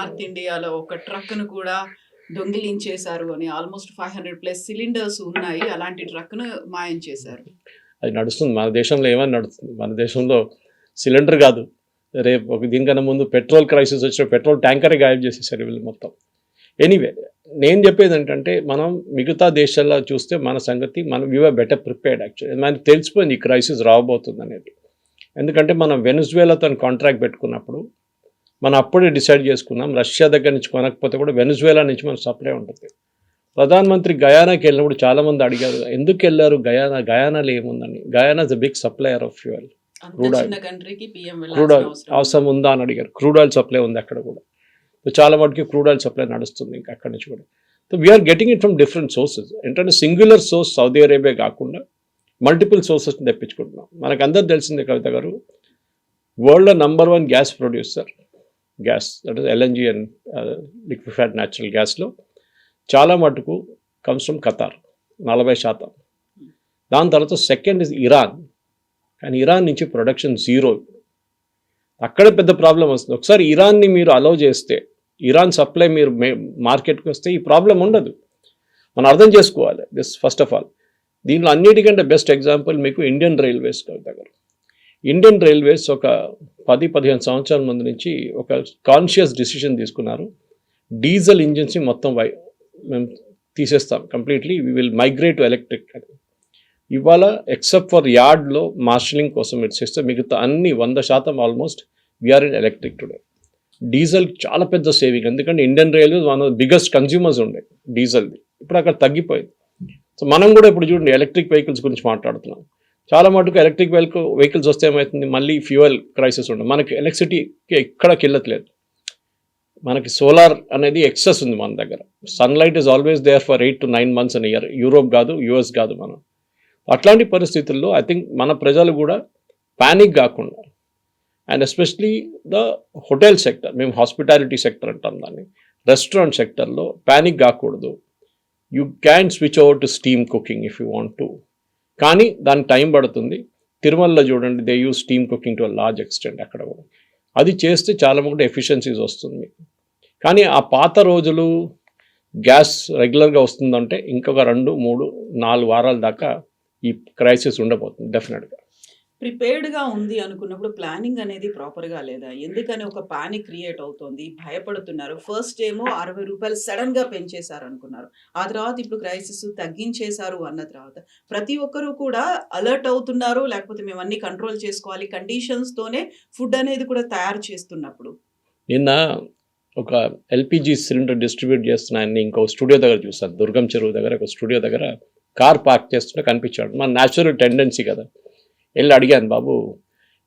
North ఇండియాలో ఒక ట్రక్‌ను కూడా దొంగిలించేశారు అని ఆల్‌మోస్ట్ 500+ సిలిండర్స్ ఉన్నాయి. అలాంటి ట్రక్‌ను మాయం చేశారు. అది నడుస్తుంది. మన దేశంలో ఏమని నడుస్తుంది? మన దేశంలో సిలిండర్ గాదు. రేపు దీనికన్నా ముందు పెట్రోల్ క్రైసిస్ వచ్చిన పెట్రోల్ ట్యాంకరే గాయబ్ చేసేసారు వీళ్ళు మొత్తం. ఎనీవే నేను చెప్పేదేంటంటే, మనం మిగతా దేశాల్లో చూస్తే మన సంగతి we are better prepared actually. మనకు తెలిసిపోయింది ఈ క్రైసిస్ రాబోతుందనేది. ఎందుకంటే మనం వెనెజువేలాతోని కాంట్రాక్ట్ పెట్టుకున్నప్పుడు, మనం అప్పుడే డిసైడ్ చేసుకున్నాం రష్యా దగ్గర నుంచి కొనకపోతే కూడా వెనెజువేలా నుంచి మనకు సప్లై ఉంటుంది. ప్రధానమంత్రి గయానాకి వెళ్ళినప్పుడు చాలామంది అడిగారు, ఎందుకు వెళ్ళారు గయానా? గయానాలో ఏముందని? Guyana is the big supplier of fuel. అంత క్రూడ్ ఆయిల్ చిన్న కంట్రీకి పీఎం క్రూడ్ వెళ్ళాల్సిన ఆయిల్ అవసరం అవసరం ఉందా అని అడిగారు. క్రూడ్ ఆయిల్ సప్లై ఉంది అక్కడ కూడా. చాలా మటుకు క్రూడ్ ఆయిల్ సప్లై నడుస్తుంది ఇంకా అక్కడి నుంచి కూడా. So we're getting it from different sources. ఏంటంటే సింగులర్ సోర్స్ సౌదీ అరేబియా కాకుండా మల్టిపుల్ సోర్సెస్ని తెప్పించుకుంటున్నాం. మనకు అందరు తెలిసిందే కవిత గారు, వరల్డ్లో #1 gas producer, gas that is LNG and liquefied natural గ్యాస్లో చాలా మటుకు కమ్స్ ఫ్రమ్ ఖతార్ 40%. దాని తర్వాత సెకండ్ ఇస్ ఇరాన్. కానీ ఇరాన్ నుంచి ప్రొడక్షన్ జీరో. అక్కడే పెద్ద ప్రాబ్లం వస్తుంది. ఒకసారి ఇరాన్ని మీరు అలౌ చేస్తే, ఇరాన్ సప్లై మీరు మార్కెట్కి వస్తే ఈ ప్రాబ్లం ఉండదు. మనం అర్థం చేసుకోవాలి దిస్ ఫస్ట్ ఆఫ్ ఆల్. దీనిలో అన్నిటికంటే బెస్ట్ ఎగ్జాంపుల్ మీకు ఇండియన్ రైల్వేస్ దగ్గర. ఇండియన్ రైల్వేస్ ఒక 10-15 సంవత్సరాల ముందు నుంచి ఒక కాన్షియస్ డిసిషన్ తీసుకున్నారు. డీజిల్ ఇంజిన్స్ని మొత్తం మేము తీసేస్తాం completely, we will migrate to electric అని. ఇవాళ ఎక్సెప్ట్ ఫర్ యార్డ్లో మార్షలింగ్ కోసం మీరు చేస్తే మిగతా అన్ని 100% almost we are in electric today. Diesel చాలా పెద్ద సేవింగ్, ఎందుకంటే Indian railways one of the biggest consumers ఉండే డీజిల్ది. ఇప్పుడు అక్కడ తగ్గిపోయింది. సో మనం కూడా ఇప్పుడు చూడండి ఎలక్ట్రిక్ వెహికల్స్ గురించి మాట్లాడుతున్నాం. చాలా మటుకు ఎలక్ట్రిక్ వెహికల్స్ వస్తే ఏమవుతుంది, మళ్ళీ ఫ్యూయల్ క్రైసిస్ ఉండదు. మనకి ఎలక్ట్రిసిటీకి ఎక్కడ కిల్లట్లేదు. మనకి సోలార్ అనేది ఎక్సెస్ ఉంది మన దగ్గర. Sunlight is always there for 8 to 9 months in year. Europe కాదు, యూఎస్ కాదు మనం. అట్లాంటి పరిస్థితుల్లో ఐ థింక్ మన ప్రజలు కూడా ప్యానిక్ కాకుండా, and especially the hotel sector, మేము హాస్పిటాలిటీ సెక్టర్ అంటాం దాన్ని, రెస్టారెంట్ సెక్టర్లో ప్యానిక్ కాకూడదు. You can switch over to steam cooking if you want to. కానీ దానికి టైం పడుతుంది. తిరుమలలో చూడండి, they use steam cooking to a large extent అక్కడ కూడా. అది చేస్తే చాలా మటుకు ఎఫిషియన్సీస్ వస్తుంది. కానీ ఆ పాత రోజులు గ్యాస్ రెగ్యులర్గా వస్తుందంటే ఇంకొక 2-3-4 వారాల దాకా ఈ క్రైసిస్ ఉండబోతుంది డెఫినెట్గా. ప్రిపేర్డ్‌గా ఉంది అనుకున్నప్పుడు ప్లానింగ్ అనేది ప్రాపర్‌గా లేదా? ఎందుకని ఒక పానిక్ క్రియేట్ అవుతోంది. భయపడుతున్నారు. ఫస్ట్ ఏమో ₹60 సడెన్‌గా పెంచేశారనుకున్నారు. ఆ తర్వాత ఇప్పుడు క్రైసిస్ తగ్గించేశారు అన్న తర్వాత ప్రతి ఒక్కరు కూడా అలర్ట్ అవుతున్నారు. లేకపోతే మేము అన్నీ కంట్రోల్ చేసుకోవాలి కండిషన్స్‌తోనే ఫుడ్ అనేది కూడా తయారు చేస్తున్నప్పుడు. నిన్న ఒక ఎల్పిజి సిలిండర్ డిస్ట్రిబ్యూట్ చేస్తున్నాయని ఇంకో స్టూడియో దగ్గర చూస్తాను. దుర్గం చెరువు దగ్గర ఒక స్టూడియో దగ్గర కార్ పార్క్ చేస్తుంటే కనిపించాడు. మన న్యాచురల్ టెండెన్సీ కదా. వెళ్ళి అడిగాను, బాబు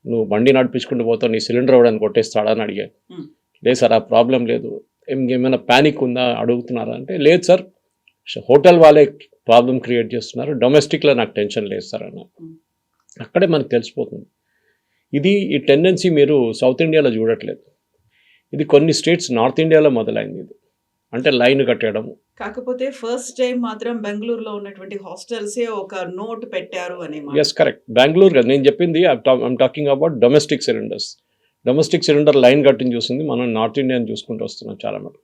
నువ్వు బండి నడిపించుకుంటూ పోతావు, నీ సిలిండర్ ఇవ్వడానికి కొట్టేస్తాడా అని అడిగాను. లేదు సార్, ఆ ప్రాబ్లం లేదు. ఏమైనా ప్యానిక్ ఉందా అడుగుతున్నారా అంటే, లేదు సార్, హోటల్ వాళ్ళే ప్రాబ్లం క్రియేట్ చేస్తున్నారు, డొమెస్టిక్లో నాకు టెన్షన్ లేదు సార్ అన్న. అక్కడే మనకు తెలిసిపోతుంది. ఈ టెండెన్సీ మీరు సౌత్ ఇండియాలో చూడట్లేదు. ఇది కొన్ని స్టేట్స్ నార్త్ ఇండియాలో మొదలైంది. ఇది అంటే లైన్ కట్టడం. కాకపోతే ఫస్ట్ టైం మాత్రం బెంగుళూరులో ఉన్నటువంటి హాస్టల్సే ఒక నోట్ పెట్టారు అనే మాట. Yes, correct. బెంగళూరు కదా నేను చెప్పింది. I'm talking about domestic cylinders. Domestic cylinder line cutting చూసింది మనం నార్త్ ఇండియాని చూసుకుంటూ వస్తున్నాం చాలా మటుకు.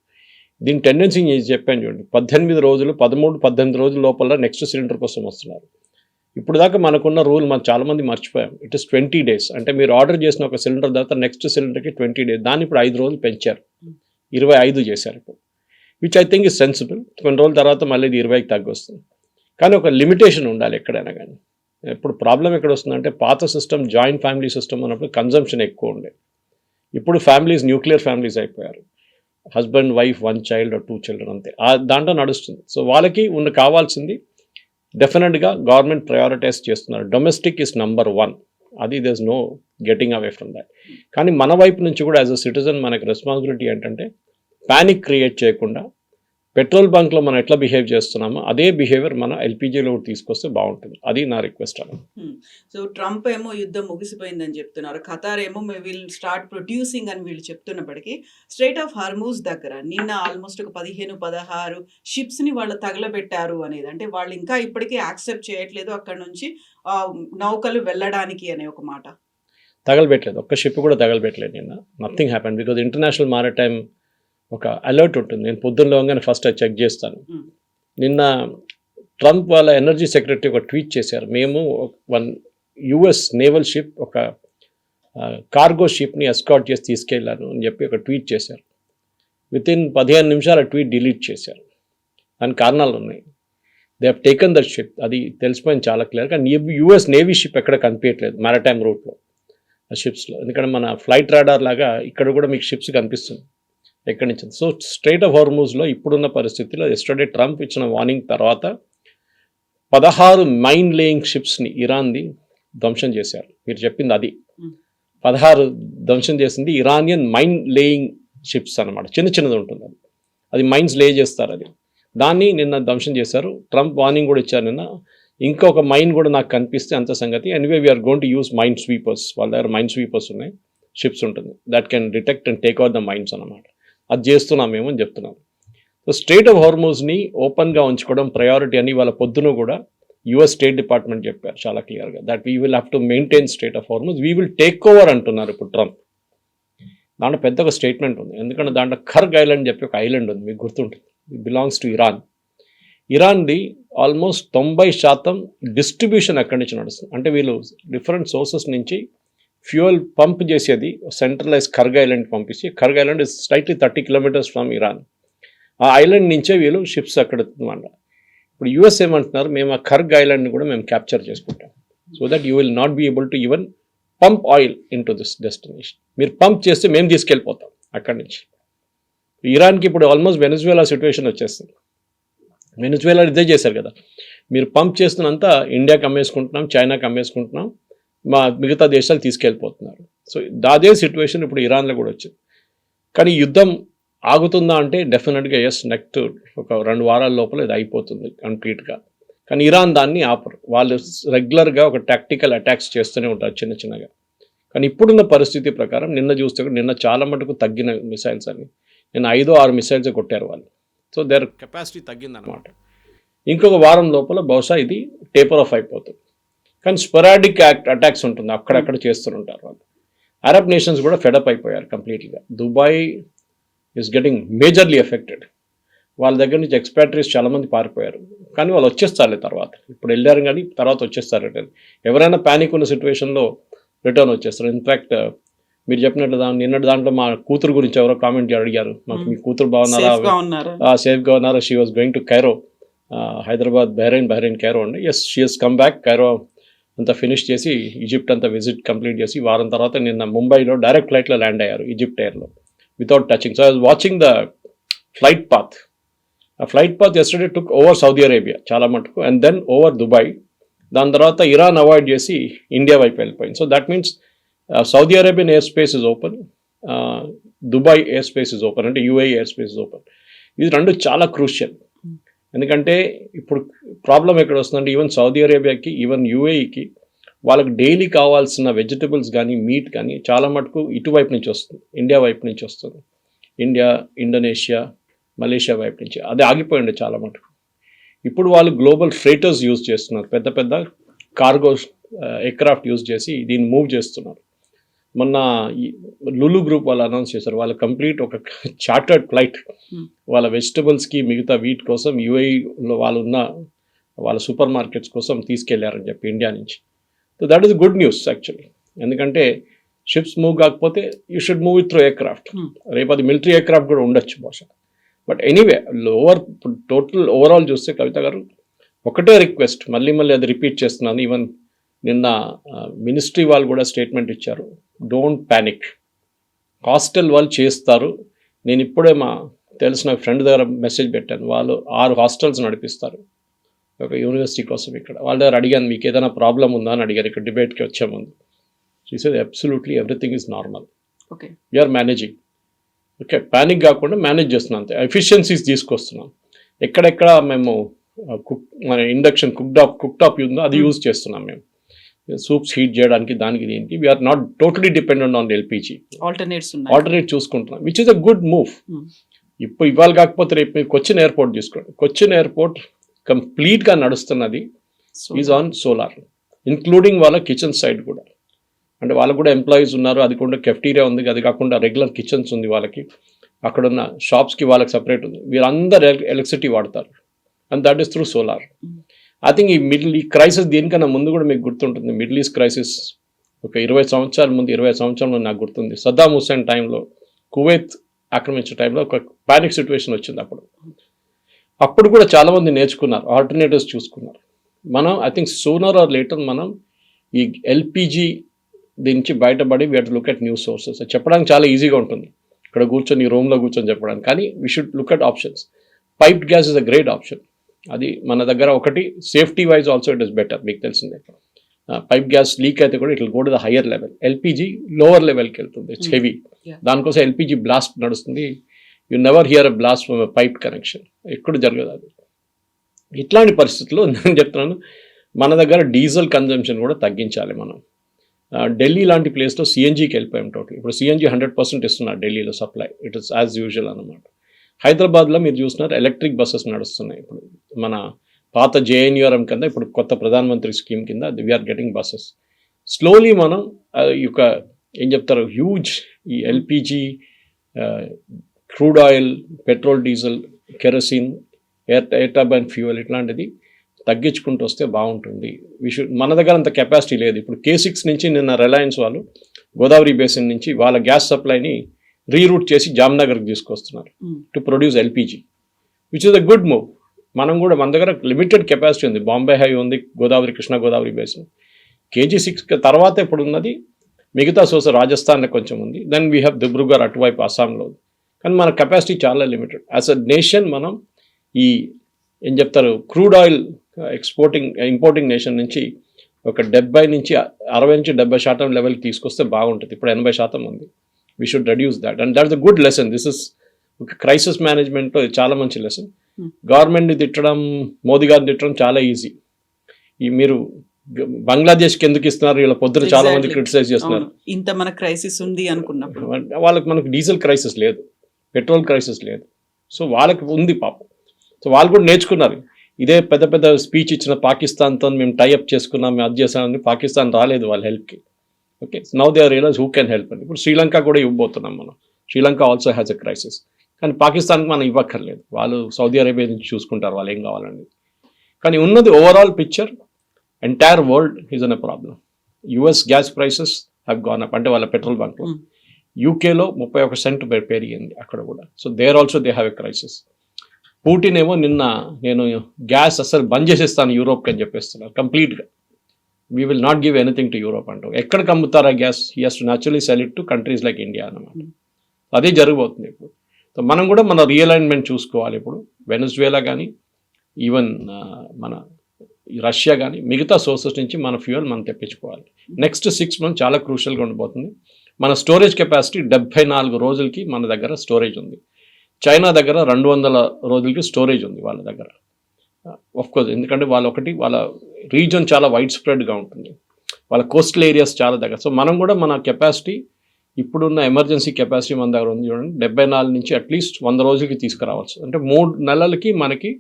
దీని టెండెన్సీ నేను చెప్పాను చూడండి, 18 రోజులు 13-18 రోజుల లోపల నెక్స్ట్ సిలిండర్ కోసం వస్తున్నారు. ఇప్పుడు దాకా మనకున్న రూల్ మనం చాలామంది మర్చిపోయాం. It is 20 days. అంటే మీరు ఆర్డర్ చేసిన ఒక సిలిండర్ తర్వాత నెక్స్ట్ సిలిండర్కి 20 days. దాన్ని ఇప్పుడు 5 రోజులు పెంచారు, 25 చేశారు ఇప్పుడు, which I think is sensible. కొన్ని రోజుల తర్వాత మళ్ళీ ఇది 20కి తగ్గొస్తుంది. కానీ ఒక లిమిటేషన్ ఉండాలి ఎక్కడైనా కానీ. ఇప్పుడు ప్రాబ్లం ఎక్కడ వస్తుందంటే, పాత సిస్టమ్ జాయింట్ ఫ్యామిలీ సిస్టమ్ అన్నప్పుడు కన్జంప్షన్ ఎక్కువ ఉండే. ఇప్పుడు ఫ్యామిలీస్ న్యూక్లియర్ ఫ్యామిలీస్ అయిపోయారు. Husband, wife, 1 child or 2 children అంతే. దాంట్లో నడుస్తుంది. సో వాళ్ళకి కావాల్సింది డెఫినెట్గా గవర్నమెంట్ ప్రయారిటైజ్ చేస్తున్నారు. Domestic is #1. అది there is no getting away from that. కానీ మన వైపు నుంచి కూడా యాజ్ అ సిటిజన్ మనకి రెస్పాన్సిబిలిటీ ఏంటంటే, ప్యానిక్ క్రియేట్ చేయకుండా పెట్రోల్ బంక్లో మనం ఎట్లా బిహేవ్ చేస్తున్నామో అదే బిహేవియర్ మన ఎల్పిజిలో తీసుకొస్తే బాగుంటుంది. అది నా రిక్వెస్ట్ అన్న. సో ట్రంప్ ఏమో యుద్ధం ముగిసిపోయిందని చెప్తున్నారు. ఖతార్ ఏమో విల్ స్టార్ట్ ప్రొడ్యూసింగ్ అని వీళ్ళు చెప్తున్నప్పటికీ, స్ట్రైట్ ఆఫ్ హార్మూజ్ దగ్గర నిన్న ఆల్మోస్ట్ ఒక 15-16 షిప్స్ని వాళ్ళు తగలబెట్టారు అనేది. అంటే వాళ్ళు ఇంకా ఇప్పటికీ యాక్సెప్ట్ చేయట్లేదు అక్కడ నుంచి నౌకలు వెళ్ళడానికి అనే ఒక మాట. తగలబెట్టలేదు, ఒక్క షిప్ కూడా తగలబెట్టలేదు నిన్న. Nothing happened because international maritime ఒక అలర్ట్ ఉంటుంది. నేను పొద్దున్న లేవగానే ఫస్ట్ అది చెక్ చేస్తాను. Hmm. నిన్న ట్రంప్ వాళ్ళ ఎనర్జీ సెక్రటరీ ఒక ట్వీట్ చేశారు. మేము యుఎస్ నేవల్ షిప్ ఒక కార్గో షిప్ని ఎస్కాట్ చేసి తీసుకెళ్ళాను అని చెప్పి ఒక ట్వీట్ చేశారు. వితిన్ 15 నిమిషాలు ఆ ట్వీట్ డిలీట్ చేశారు. దానికి కారణాలు ఉన్నాయి. They have taken that ship. అది తెలిసిపోయింది చాలా క్లియర్. కానీ యుఎస్ నేవీ షిప్ ఎక్కడ కనిపించట్లేదు మ్యారటైమ్ రూట్లో ఆ షిప్స్లో. ఎందుకంటే మన ఫ్లైట్ రాడార్ లాగా ఇక్కడ కూడా మీకు షిప్స్ కనిపిస్తుంది ఎక్కడి నుంచి. సో స్ట్రైట్ ఆఫ్ హార్మూజ్లో ఇప్పుడున్న పరిస్థితిలో ఎస్టర్డే ట్రంప్ ఇచ్చిన వార్నింగ్ తర్వాత 16 మైన్ లేయింగ్ షిప్స్ని ఇరాన్ది ధ్వంసం చేశారు. మీరు చెప్పింది అది. 16 ధ్వంసం చేసింది ఇరానియన్ మైన్ లేయింగ్ షిప్స్ అనమాట. చిన్నది ఉంటుంది అది. అది మైన్స్ లే చేస్తారు. అది దాన్ని నిన్న ధ్వంసం చేశారు. ట్రంప్ వార్నింగ్ కూడా ఇచ్చారు నిన్న. ఇంకొక మైన్ కూడా నాకు కనిపిస్తే అంత సంగతి. Anyway we are going to use minesweepers. వాళ్ళ దగ్గర మైన్ స్వీపర్స్ ఉన్నాయి, షిప్స్ ఉంటుంది, that can detect and take out the mines అనమాట. అది చేస్తున్నాం మేము అని చెప్తున్నాం. సో స్ట్రైట్ ఆఫ్ హార్మూజ్ని ఓపెన్గా ఉంచుకోవడం ప్రయారిటీ అని వాళ్ళ పొద్దున కూడా యుఎస్ స్టేట్ డిపార్ట్మెంట్ చెప్పారు చాలా క్లియర్గా. That we will have to maintain state of Hormuz, we will take over అంటున్నారు ఇప్పుడు ట్రంప్. దాంట్లో పెద్ద ఒక స్టేట్మెంట్ ఉంది. ఎందుకంటే దాంట్లో ఖర్గ్ ఐలాండ్ చెప్పి ఒక ఐలాండ్ ఉంది, మీకు గుర్తుంటుంది. It belongs to Iran. ఇరాన్ది ఆల్మోస్ట్ 90% డిస్ట్రిబ్యూషన్ ఎక్కడి నుంచి నడుస్తుంది అంటే వీళ్ళు డిఫరెంట్ సోర్సెస్ నుంచి ఫ్యూయల్ పంప్ చేసేది సెంట్రలైజ్ ఖర్గ్ ఐలాండ్ పంపించి, Kharg island is slightly 30 kilometres from Iran. ఆ ఐలాండ్ నుంచే వీళ్ళు షిప్స్ అక్కడ అనమాట. ఇప్పుడు యూఎస్ ఏమంటున్నారు, మేము ఆ ఖర్గ్ ఐలాండ్ని కూడా మేము క్యాప్చర్ చేసుకుంటాం. So that you will not be able to even pump oil into this destination. మీరు పంప్ చేస్తే మేము తీసుకెళ్ళిపోతాం అక్కడి నుంచి. ఇరాన్కి ఇప్పుడు ఆల్మోస్ట్ వెనెజువేలా సిచ్యువేషన్ వచ్చేస్తుంది. వెనెజువేలా ఇదే చేశారు కదా, మీరు పంప్ చేస్తున్నంత ఇండియాకి అమ్మేసుకుంటున్నాం, చైనాకి అమ్మేసుకుంటున్నాం, మా మిగతా దేశాలు తీసుకెళ్ళిపోతున్నారు. సో అదే సిచ్యువేషన్ ఇప్పుడు ఇరాన్లో కూడా వచ్చింది. కానీ యుద్ధం ఆగుతుందా అంటే డెఫినెట్గా ఎస్, నెక్స్ట్ ఒక 2 వారాల లోపల ఇది అయిపోతుంది కంప్లీట్గా. కానీ ఇరాన్ దాన్ని ఆపరు. వాళ్ళు రెగ్యులర్గా ఒక టాక్టికల్ అటాక్స్ చేస్తూనే ఉంటారు చిన్నగా. కానీ ఇప్పుడున్న పరిస్థితి ప్రకారం నిన్న చూస్తే నిన్న చాలా మటుకు తగ్గిన మిసైల్స్ అని, నిన్న 5-6 మిసైల్స్ కొట్టారు వాళ్ళు. సో దేర్ కెపాసిటీ తగ్గిందనమాట. ఇంకొక వారం లోపల బహుశా ఇది టేపర్ ఆఫ్ అయిపోతుంది. కానీ స్పొరాడిక్ అటాక్స్ ఉంటుంది, అక్కడక్కడ చేస్తుంటారు వాళ్ళు. అరబ్ నేషన్స్ కూడా ఫెడప్ అయిపోయారు కంప్లీట్గా. Dubai is getting majorly affected. వాళ్ళ దగ్గర నుంచి ఎక్స్పాట్రీస్ చాలామంది పారిపోయారు. కానీ వాళ్ళు వచ్చేస్తారు తర్వాత. ఇప్పుడు వెళ్ళారు కానీ తర్వాత వచ్చేస్తారు రిటర్న్. ఎవరైనా ప్యానిక్ ఉన్న సిచ్యువేషన్లో రిటర్న్ వచ్చేస్తారు. ఇన్ఫ్యాక్ట్ మీరు చెప్పినట్లు నిన్నటి దాంట్లో మా కూతురు గురించి ఎవరో కామెంట్ అడిగారు, మాకు మీ కూతురు బాగున్నారా, సేఫ్గా ఉన్నారా. She was going to Cairo, Hyderabad, Bahrain Cairo అండి. Yes, she has come back. Cairo అంతా ఫినిష్ చేసి ఈజిప్ట్ అంతా విజిట్ కంప్లీట్ చేసి వారం తర్వాత నిన్న ముంబైలో డైరెక్ట్ ఫ్లైట్లో ల్యాండ్ అయ్యారు ఈజిప్ట్ ఎయిర్లో without touching. So I was watching the flight path. ఆ flight path yesterday took over Saudi Arabia చాలా మటుకు, అండ్ దెన్ ఓవర్ దుబాయ్. దాని తర్వాత ఇరాన్ అవాయిడ్ చేసి ఇండియా వైపు వెళ్ళిపోయింది. So that means Saudi Arabian air space is open, Dubai air space is open, అంటే UAE air space is open. ఇది రెండు చాలా క్రూషియల్. ఎందుకంటే ఇప్పుడు ప్రాబ్లం ఎక్కడ వస్తుందంటే ఈవెన్ సౌదీ అరేబియాకి, ఈవెన్ యూఏఈకి వాళ్ళకి డైలీ కావాల్సిన వెజిటబుల్స్ కానీ మీట్ కానీ చాలా మటుకు ఇటువైపు నుంచి వస్తుంది, ఇండియా వైపు నుంచి వస్తుంది. ఇండియా, ఇండోనేషియా, మలేషియా వైపు నుంచి. అది ఆగిపోయింది చాలా మటుకు. ఇప్పుడు వాళ్ళు గ్లోబల్ ఫ్రైటర్స్ యూజ్ చేస్తున్నారు, పెద్ద పెద్ద కార్గో ఎయిర్క్రాఫ్ట్ యూజ్ చేసి దీన్ని మూవ్ చేస్తున్నారు. మొన్న లులు గ్రూప్ వాళ్ళు అనౌన్స్ చేశారు, వాళ్ళు కంప్లీట్ ఒక చార్టర్డ్ ఫ్లైట్ వాళ్ళ వెజిటబుల్స్కి మిగతా వీటి కోసం యూఏఈలో వాళ్ళు ఉన్న వాళ్ళ సూపర్ మార్కెట్స్ కోసం తీసుకెళ్లారని చెప్పి ఇండియా నుంచి. So that is good news actually. ఎందుకంటే షిప్స్ మూవ్ కాకపోతే you should move it through aircraft. రేపు అది మిలిటరీ ఎయిర్క్రాఫ్ట్ కూడా ఉండొచ్చు బహుశా. బట్ ఎనీవే టోటల్ ఓవరాల్ చూస్తే కవిత గారు ఒకటే రిక్వెస్ట్, మళ్ళీ అది రిపీట్ చేస్తున్నాను. ఈవెన్ నిన్న మినిస్ట్రీ వాళ్ళు కూడా స్టేట్మెంట్ ఇచ్చారు, డోంట్ ప్యానిక్. హాస్టల్ వాళ్ళు చేస్తారు. నేను ఇప్పుడే మా తెలిసిన ఫ్రెండ్ దగ్గర మెసేజ్ పెట్టాను, వాళ్ళు 6 హాస్టల్స్ నడిపిస్తారు ఒక యూనివర్సిటీ కోసం ఇక్కడ. వాళ్ళ దగ్గర అడిగాను, మీకు ఏదైనా ప్రాబ్లం ఉందా అని అడిగారు ఇక్కడ డిబేట్కి వచ్చే ముందు. She said absolutely everything is normal, we are managing. Okay, panic కాకుండా మేనేజ్ చేస్తున్నాం అంతే. ఎఫిషియన్సీస్ తీసుకొస్తున్నాం. ఎక్కడెక్కడ మేము మన ఇండక్షన్ కుక్టాప్ ఉందో అది యూజ్ చేస్తున్నాం మేము, సూప్స్ హీట్ చేయడానికి, దానికి దీనికి. We're not totally dependent on LPG, alternate చూసుకుంటున్నాం, which is a good move. ఇప్పుడు ఇవాళ కాకపోతే రేపు మీరు కొచ్చిన్ ఎయిర్పోర్ట్ తీసుకోండి. కొచ్చిన్ ఎయిర్పోర్ట్ కంప్లీట్గా నడుస్తున్నది ఈజ్ ఆన్ సోలార్, ఇంక్లూడింగ్ వాళ్ళ కిచెన్ సైడ్ కూడా. అంటే వాళ్ళకు కూడా ఎంప్లాయీస్ ఉన్నారు, అది కూడా కెఫ్టీరియా ఉంది, అది కాకుండా రెగ్యులర్ కిచెన్స్ ఉంది వాళ్ళకి. అక్కడున్న షాప్స్కి వాళ్ళకి సపరేట్ ఉంది, వీరందరూ ఎలక్ట్రిసిటీ వాడతారు, and that is through solar. I think ఈ క్రైసిస్ దీనికన్నా ముందు కూడా మీకు గుర్తుంటుంది, మిడిల్ ఈస్ట్ క్రైసిస్ ఒక 20 సంవత్సరాల ముందు, 20 సంవత్సరాలు నాకు గుర్తుంది, సద్దాం హుస్సేన్ టైంలో కువైత్ ఆక్రమించిన టైంలో ఒక పానిక్ సిచ్యువేషన్ వచ్చింది. అప్పుడు కూడా చాలామంది నేర్చుకున్నారు, ఆల్టర్నేటివ్స్ చూసుకున్నారు. మనం I think sooner or later మనం ఈ ఎల్పిజి దీని నుంచి బయటపడి we to look at new sources. చెప్పడానికి చాలా ఈజీగా ఉంటుంది, ఇక్కడ కూర్చొని రూమ్లో కూర్చొని చెప్పడానికి, కానీ we should look at options. Piped gas is a great option. అది మన దగ్గర ఒకటి, safety wise also it is better. మీకు తెలిసిందే, పైప్ గ్యాస్ లీక్ అయితే కూడా it will go to the higher level. LPG lower లెవెల్కి వెళ్తుంది, ఇట్స్ హెవీ. దానికోసం ఎల్పిజి బ్లాస్ట్ నడుస్తుంది. You never here a blast from a pipe connection, ఎక్కడ జరగదు అది. ఇట్లాంటి పరిస్థితుల్లో నేను చెప్తున్నాను, మన దగ్గర డీజిల్ కన్జంప్షన్ కూడా తగ్గించాలి మనం. ఢిల్లీ లాంటి ప్లేస్లో సిఎన్జికి వెళ్ళిపోయాం టోటల్. ఇప్పుడు సిఎన్జి 100% ఇస్తున్నారు ఢిల్లీలో supply, it is as usual అనమాట. హైదరాబాద్లో మీరు చూస్తున్నారు ఎలక్ట్రిక్ బస్సెస్ నడుస్తున్నాయి. ఇప్పుడు మన పాత జేఎన్యూఆర్ఎం కింద ఇప్పుడు కొత్త ప్రధానమంత్రి స్కీమ్ కింద వీఆర్ గెటింగ్ బస్సెస్. స్లోలీ మనం ఈ యొక్క ఏం చెప్తారు, హ్యూజ్ ఈ LPG, crude oil, petrol, diesel, kerosene, air turbine fuel ఇట్లాంటిది తగ్గించుకుంటూ వస్తే బాగుంటుంది. మన దగ్గర అంత కెపాసిటీ లేదు. ఇప్పుడు K6 నుంచి నిన్న రిలయన్స్ వాళ్ళు గోదావరి బేసిన్ నుంచి వాళ్ళ గ్యాస్ సప్లైని రీరూట్ చేసి జామ్నగర్కి తీసుకొస్తున్నారు to produce LPG, which is a good move. మనం కూడా మన దగ్గర లిమిటెడ్ కెపాసిటీ ఉంది, బాంబే హై ఉంది, గోదావరి, కృష్ణా గోదావరి బేసిన్. KG6 తర్వాత ఇప్పుడు ఉన్నది మిగతా సోర్స్ రాజస్థాన్లో కొంచెం ఉంది, దెన్ వీ హ్యావ్ దిబ్రూగర్ అటువైపు అస్సాంలో. కానీ మన కెపాసిటీ చాలా లిమిటెడ్. యాజ్ అ నేషన్ మనం ఈ ఏం చెప్తారు క్రూడ్ ఆయిల్ ఇంపోర్టింగ్ నేషన్ నుంచి ఒక 60 నుంచి 70% లెవెల్కి తీసుకొస్తే బాగుంటుంది. ఇప్పుడు 80% ఉంది. We should reduce that, and that's a good lesson. This is ఒక క్రైసిస్ మేనేజ్మెంట్లో చాలా మంచి లెసన్. గవర్నమెంట్ని తిట్టడం, మోదీ గారిని తిట్టడం చాలా ఈజీ. ఈ మీరు బంగ్లాదేశ్కి ఎందుకు ఇస్తున్నారు, వీళ్ళ పొద్దున చాలా మంది క్రిటిసైజ్ చేస్తున్నారు. ఇంత మన క్రైసిస్ ఉంది అనుకున్నప్పుడు మనకు డీజిల్ క్రైసిస్ లేదు, పెట్రోల్ క్రైసిస్ లేదు, సో వాళ్ళకి ఉంది పాపం. సో వాళ్ళు కూడా నేర్చుకున్నారు. ఇదే పెద్ద పెద్ద స్పీచ్ ఇచ్చిన పాకిస్తాన్తో మేము టైఅప్ చేసుకున్నాం, మేము అది చేసామని పాకిస్తాన్ రాలేదు వాళ్ళ హెల్ప్కి. Okay, now they are realize who can help అని. ఇప్పుడు శ్రీలంక కూడా ఇవ్వబోతున్నాం మనం. Sri Lanka also has a crisis, కానీ పాకిస్తాన్కి మనం ఇవ్వక్కర్లేదు, వాళ్ళు సౌదీ అరేబియా నుంచి చూసుకుంటారు వాళ్ళు ఏం కావాలండి. కానీ ఉన్నది overall picture, entire world is an a problem. US gas prices have gone up, అంటే వాళ్ళ పెట్రోల్ బంక్లో. యూకేలో 31 సెంట్ పెరిగింది అక్కడ కూడా. So there also they have a crisis. Putin ఏమో నిన్న నేను గ్యాస్ అసలు బంద్ చేసేస్తాను యూరోప్కి అని చెప్పేస్తున్నారు కంప్లీట్గా. We will not give anything to Europe అంటూ. ఎక్కడికి అమ్ముతారా gas? He has to naturally sell it to countries like India అన్నమాట. అదే జరగబోతుంది ఇప్పుడు. సో మనం కూడా మన రియలైన్మెంట్ చూసుకోవాలి. ఇప్పుడు వెనెజువేలా కానీ, ఈవెన్ మన రష్యా కానీ, మిగతా సోర్సెస్ నుంచి మన ఫ్యూయల్ మనం తెప్పించుకోవాలి. నెక్స్ట్ 6 months చాలా క్రూషియల్గా ఉండిపోతుంది. మన స్టోరేజ్ కెపాసిటీ 74 రోజులకి మన దగ్గర స్టోరేజ్ ఉంది. చైనా దగ్గర 200 రోజులకి స్టోరేజ్ ఉంది వాళ్ళ దగ్గర. కోర్స్ ఎందుకంటే వాళ్ళ రీజన్ చాలా వైడ్ స్ప్రెడ్గా ఉంటుంది, వాళ్ళ కోస్టల్ ఏరియాస్ చాలా దగ్గర. సో మనం కూడా మన కెపాసిటీ, ఇప్పుడున్న ఎమర్జెన్సీ కెపాసిటీ మన దగ్గర ఉంది చూడండి, 74 నుంచి అట్లీస్ట్ 100 రోజులకి తీసుకురావచ్చు. అంటే 3 నెలలకి మనకి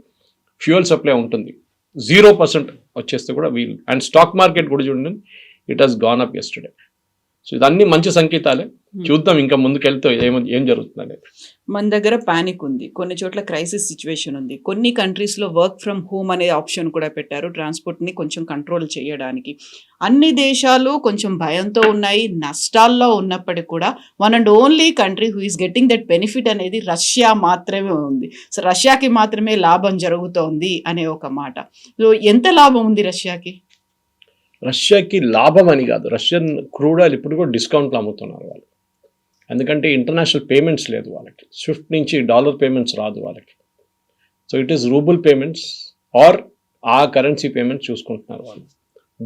ఫ్యూయల్ సప్లై ఉంటుంది. 0% వచ్చేస్తే కూడా వీలు. అండ్ స్టాక్ మార్కెట్ కూడా చూడండి, it has gone up yesterday. So ఇదన్నీ మంచి సంకేతాలే. చూద్దాం ఇంకా ముందుకెళ్తే ఏం జరుగుతుంది అనేది. మన దగ్గర పానిక్ ఉంది, కొన్ని చోట్ల క్రైసిస్ సిచ్యువేషన్ ఉంది. కొన్ని కంట్రీస్లో వర్క్ ఫ్రమ్ హోమ్ అనే ఆప్షన్ కూడా పెట్టారు, ట్రాన్స్పోర్ట్ని కొంచెం కంట్రోల్ చేయడానికి. అన్ని దేశాలు కొంచెం భయంతో ఉన్నాయి, నష్టాల్లో ఉన్నప్పటికీ కూడా one and only country who is getting that benefit అనేది రష్యా మాత్రమే ఉంది. సో రష్యాకి మాత్రమే లాభం జరుగుతోంది అనే ఒక మాట. సో ఎంత లాభం ఉంది రష్యాకి? రష్యాకి లాభం అని కాదు, రష్యన్ క్రూడ్ ఆయిల్ ఇప్పుడు కూడా డిస్కౌంట్లు అమ్ముతున్నారు వాళ్ళు. ఎందుకంటే ఇంటర్నేషనల్ పేమెంట్స్ లేదు వాళ్ళకి, స్విఫ్ట్ నుంచి డాలర్ పేమెంట్స్ రాదు వాళ్ళకి. So it is rouble payments or ఆ కరెన్సీ పేమెంట్స్ చూసుకుంటున్నారు వాళ్ళు.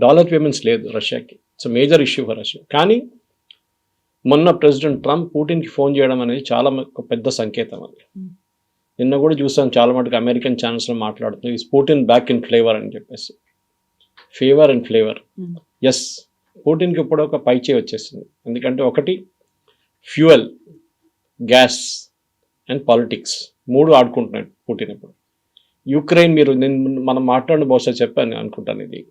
డాలర్ పేమెంట్స్ లేదు రష్యాకి. It's major issue for Russia. కానీ మొన్న ప్రెసిడెంట్ ట్రంప్ పుటిన్కి ఫోన్ చేయడం అనేది చాలా పెద్ద సంకేతం అది. నిన్న కూడా చూసాను చాలా మటుకు అమెరికన్ ఛానల్స్లో మాట్లాడుతుంది, is Putin back in flavour అని చెప్పేసి. ఫేవర్ అండ్ ఫ్లేవర్, ఎస్, పుటిన్కి ఇప్పుడు ఒక పైచే వచ్చేసింది. ఎందుకంటే ఒకటి ఫ్యూయల్, గ్యాస్ అండ్ పాలిటిక్స్ 3 ఆడుకుంటున్నాడు పుటిన్ ఇప్పుడు. యుక్రెయిన్ మనం మాట్లాడిన బహుశా చెప్పాను అనుకుంటాను ఇది,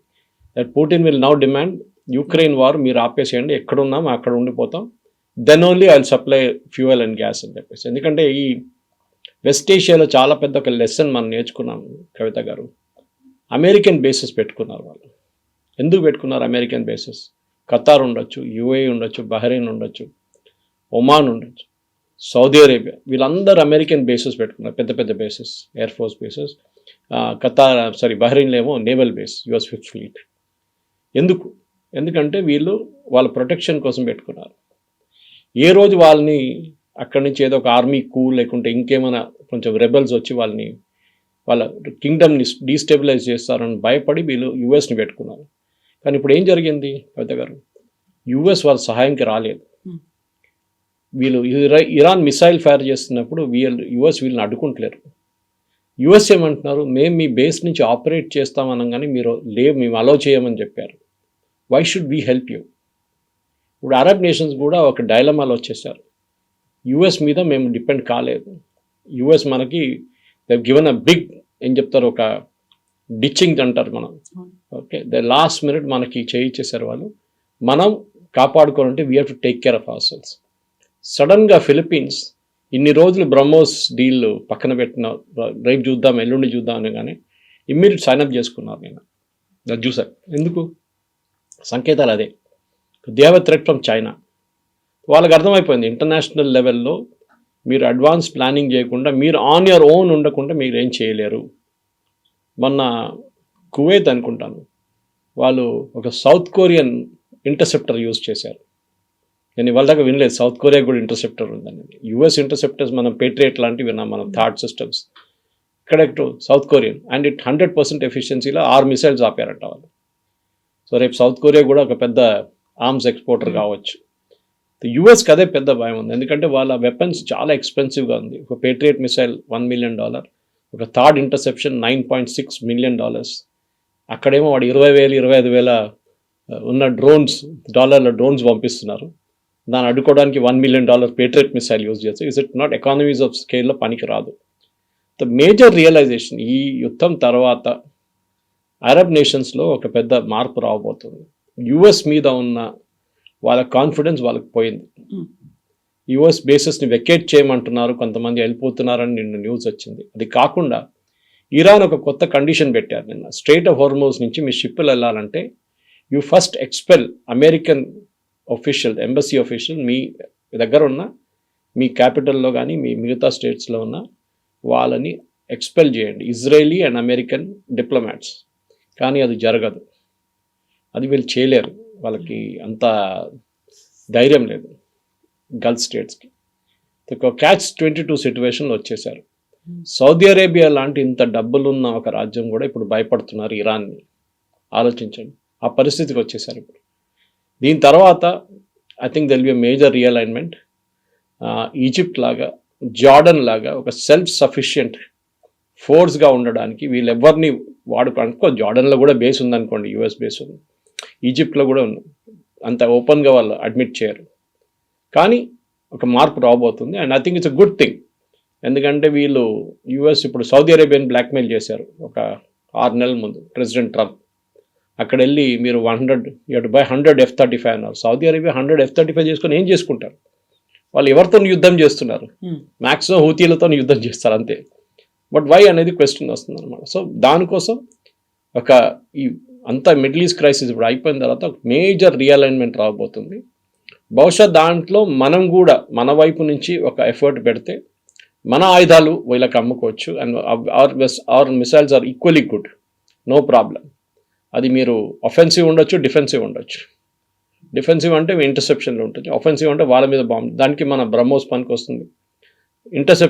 that Putin will now demand Ukraine war మీరు ఆపేసేయండి, ఎక్కడున్నాం అక్కడ ఉండిపోతాం, then only I will supply fuel and gas అని చెప్పేసి. ఎందుకంటే ఈ వెస్ట్ ఏషియాలో చాలా పెద్ద ఒక లెసన్ మనం నేర్చుకున్నాము కవిత గారు. అమెరికన్ బేసెస్ పెట్టుకున్నారు వాళ్ళు. ఎందుకు పెట్టుకున్నారు అమెరికన్ బేసెస్? ఖతార్ ఉండొచ్చు, యుఏఈ ఉండొచ్చు, బహ్రెయిన్ ఉండొచ్చు, ఒమాన్ ఉండొచ్చు, సౌదీ అరేబియా, వీళ్ళందరూ అమెరికన్ బేసెస్ పెట్టుకున్నారు, పెద్ద పెద్ద బేసెస్, ఎయిర్ ఫోర్స్ బేసెస్. బహ్రెయిన్లో ఏమో naval base, US 5th fleet. ఎందుకంటే వీళ్ళు వాళ్ళ ప్రొటెక్షన్ కోసం పెట్టుకున్నారు. ఏ రోజు వాళ్ళని అక్కడి నుంచి ఏదో ఒక ఆర్మీ కూ లేకుంటే ఇంకేమైనా కొంచెం రెబల్స్ వచ్చి వాళ్ళ కింగ్డమ్ని డీస్టెబిలైజ్ చేస్తారని భయపడి వీళ్ళు యుఎస్ని పెట్టుకున్నారు. కానీ ఇప్పుడు ఏం జరిగింది కవిత గారు? యుఎస్ వాళ్ళ సహాయంకి రాలేదు. వీళ్ళు ఇరాన్ మిసైల్ ఫైర్ చేస్తున్నప్పుడు యుఎస్ వీళ్ళని అడ్డుకుంటలేరు. యుఎస్ ఏమంటున్నారు, మేము మీ బేస్ నుంచి ఆపరేట్ చేస్తామనగానే మేము అలో చేయమని చెప్పారు. Why should we help you? ఇప్పుడు అరబ్ నేషన్స్ కూడా ఒక డైలమాలో వచ్చేసారు. యుఎస్ మీద మేము డిపెండ్ కాలేదు. యుఎస్ మనకి గివెన్ అ బిగ్ ఏం చెప్తారు, ఒక డిచ్చింగ్ అంటారు మనం. ఓకే, ద లాస్ట్ మినిట్ మనకి చేయించేశారు వాళ్ళు. మనం కాపాడుకోవాలంటే we have to take care of our cells. సడన్గా ఫిలిప్పీన్స్ ఇన్ని రోజులు బ్రహ్మోస్ డీల్ పక్కన పెట్టిన, రేపు చూద్దాం ఎల్లుండి చూద్దాం అని కానీ ఇమ్మీడియట్ సైన్అప్ చేసుకున్నారు. నేను అది చూసాను. ఎందుకు? సంకేతాలు అదే. They have a threat from China. వాళ్ళకి అర్థమైపోయింది ఇంటర్నేషనల్ లెవెల్లో మీరు అడ్వాన్స్ ప్లానింగ్ చేయకుండా, మీరు ఆన్ యువర్ ఓన్ ఉండకుండా మీరు ఏం చేయలేరు. మొన్న కువైత్ అనుకుంటాను, వాళ్ళు ఒక సౌత్ కొరియన్ ఇంటర్సెప్టర్ యూజ్ చేశారు. నేను ఇవాళ దాకా వినలేదు సౌత్ కొరియా కూడా ఇంటర్సెప్టర్ ఉందని. యుఎస్ ఇంటర్సెప్టర్స్ మనం పేట్రియట్ లాంటివి విన్నాం, మనం థాట్ సిస్టమ్స్. ఇక్కడ సౌత్ కొరియన్ అండ్ 100% ఎఫిషియన్సీలో 6 మిసైల్స్ ఆపారంట వాళ్ళు. సో రేపు సౌత్ కొరియా కూడా ఒక పెద్ద ఆర్మ్స్ ఎక్స్పోర్టర్ కావచ్చు. యుఎస్కి అదే పెద్ద భయం ఉంది, ఎందుకంటే వాళ్ళ వెపన్స్ చాలా ఎక్స్పెన్సివ్గా ఉంది. ఒక పేట్రియట్ మిసైల్ $1 million, ఒక థర్డ్ ఇంటర్సెప్షన్ $9.6 million. అక్కడేమో వాడు 20,000 25,000 ఉన్న డ్రోన్స్ పంపిస్తున్నారు. దాన్ని అడ్డుకోవడానికి $1 million పేట్రియట్ మిసైల్ యూజ్ చేస్తే is it not economies of స్కేల్లో పనికి రాదు. ద మేజర్ రియలైజేషన్ ఈ యుద్ధం తర్వాత అరబ్ నేషన్స్లో ఒక పెద్ద మార్పు రాబోతుంది. యుఎస్ మీద ఉన్న వాళ్ళ కాన్ఫిడెన్స్ వాళ్ళకి పోయింది. యుఎస్ బేసెస్ని వెకేట్ చేయమంటున్నారు, కొంతమంది వెళ్ళిపోతున్నారని నిన్న న్యూస్ వచ్చింది. అది కాకుండా ఇరాన్ ఒక కొత్త కండిషన్ పెట్టారు నిన్న. స్ట్రైట్ ఆఫ్ హార్మోజ్ నుంచి మీ షిప్పులు వెళ్ళాలంటే you first expel American official, embassy official మీ దగ్గర ఉన్న మీ క్యాపిటల్లో కానీ మీ మిగతా స్టేట్స్లో ఉన్న వాళ్ళని ఎక్స్పెల్ చేయండి, ఇజ్రాయేలీ అండ్ అమెరికన్ డిప్లొమాట్స్. కానీ అది జరగదు, అది వీళ్ళు చేయలేరు, వాళ్ళకి అంత ధైర్యం లేదు గల్ఫ్ స్టేట్స్కి. ఒక catch-22 సిచ్యువేషన్లో వచ్చేసారు. సౌదీ అరేబియా లాంటి ఇంత డబ్బులున్న ఒక రాజ్యం కూడా ఇప్పుడు భయపడుతున్నారు ఇరాన్ని. ఆలోచించండి, ఆ పరిస్థితికి వచ్చేసారు ఇప్పుడు. దీని తర్వాత I think there'll be a major realignment. Egypt లాగా, జార్డన్ లాగా ఒక సెల్ఫ్ సఫిషియంట్ ఫోర్స్గా ఉండడానికి వీళ్ళెవ్వరిని అనుకో. జార్డన్లో కూడా బేస్ ఉందనుకోండి, యుఎస్ బేస్ ఉంది. ఈజిప్ట్లో కూడా ఉంది, అంత ఓపెన్గా వాళ్ళు అడ్మిట్ చేయరు. కానీ ఒక మార్పు రాబోతుంది and I think it's a good thing. ఎందుకంటే వీళ్ళు యుఎస్ ఇప్పుడు సౌదీ అరేబియాని బ్లాక్మెయిల్ చేశారు ఒక 6 నెలల ముందు ప్రెసిడెంట్ ట్రంప్. అక్కడ వెళ్ళి మీరు 100 F-35 అన్నారు. సౌదీ అరేబియా 100 F-35 చేసుకొని ఏం చేసుకుంటారు? వాళ్ళు ఎవరితో యుద్ధం చేస్తున్నారు? మ్యాక్సిమం హూతీలతో యుద్ధం చేస్తారు అంతే. బట్ వై అనేది క్వశ్చన్ వస్తుంది అనమాట. సో దానికోసం ఈ అంతా మిడిల్ ఈస్ట్ క్రైసిస్ ఇప్పుడు అయిపోయిన తర్వాత మేజర్ రియలైన్మెంట్ రాబోతుంది. బహుశా దాంట్లో మనం కూడా మన వైపు నుంచి ఒక ఎఫర్ట్ పెడితే మన ఆయుధాలు వీళ్ళకి అమ్ముకోవచ్చు. And our missiles are equally good, no problem. అది మీరు అఫెన్సివ్ ఉండొచ్చు, డిఫెన్సివ్ ఉండొచ్చు. డిఫెన్సివ్ అంటే ఇంటర్సెప్షన్లో ఉంటుంది, అఫెన్సివ్ అంటే వాళ్ళ మీద బాంబు, దానికి మన బ్రహ్మోస్ పనికి వస్తుంది. ఇంటర్సెప్షన్